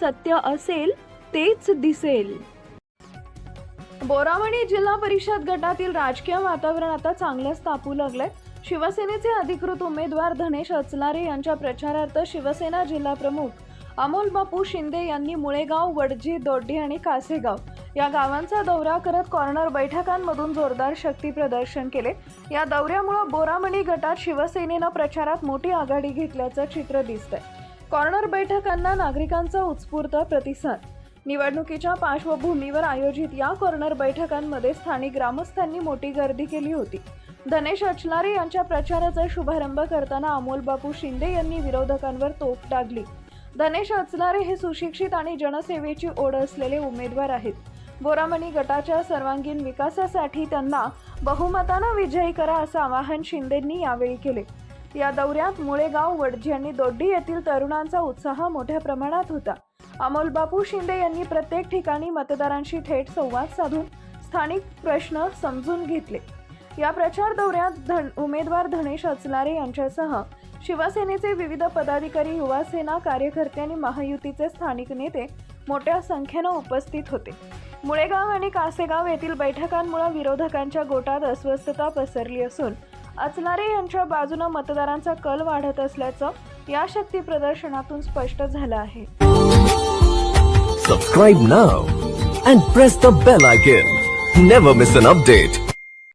सत्य असेल तेच दिसेल. बोरावणी जिल्हा परिषद गटातील राजकीय वातावरण आता चांगलंच तापू लागलंय. शिवसेनेचे अधिकृत उमेदवार धनेश अचलारे यांच्या प्रचारार्थ शिवसेना जिल्हा प्रमुख अमोल बापू शिंदे यांनी मुळेगाव, वडजी, दोड्डी आणि कासेगाव या गावांचा दौरा करत कॉर्नर बैठकांमधून जोरदार शक्ती प्रदर्शन केले. या दौऱ्यामुळे बोरावणी गटात शिवसेनेनं प्रचारात मोठी आघाडी घेतल्याचं चित्र दिसतंय. कॉर्नर बैठकांना नागरिकांचा उत्स्फूर्त प्रतिसाद. निवडणुकीच्या पार्श्वभूमीवर आयोजित या कॉर्नर बैठकांमध्ये स्थानिक ग्रामस्थांनी मोठी गर्दी केली होती. धनेश अचलारे यांच्या प्रचाराचा शुभारंभ करताना अमोल बापू शिंदे यांनी विरोधकांवर तोफ डागली. धनेश अचलारे हे सुशिक्षित आणि जनसेवेची ओढ असलेले उमेदवार आहेत. बोरावणी गटाच्या सर्वांगीण विकासासाठी त्यांना बहुमतानं विजयी करा असं आवाहन शिंदेंनी यावेळी केले. या दौऱ्यात मुळेगाव, वडजी आणि दोड्डी येथील तरुणांचा उत्साह मोठ्या प्रमाणात होता. अमोल बापू शिंदे यांनी प्रत्येक ठिकाणी मतदारांशी थेट संवाद साधून स्थानिक प्रश्न समजून घेतले. या प्रचार दौऱ्यात उमेदवार धनेश अचलारे यांच्यासह शिवसेनेचे विविध पदाधिकारी, युवासेना कार्यकर्ते आणि महायुतीचे स्थानिक नेते मोठ्या संख्येने उपस्थित होते. मुळेगाव आणि कासेगाव येथील बैठकांमुळे विरोधकांच्या गोटात अस्वस्थता पसरली असून अचलारे यांच्या बाजूने मतदारांचा कल वाढत असल्याचं या शक्ती प्रदर्शनातून स्पष्ट झालं आहे. Subscribe now and press the bell icon. Never miss an update.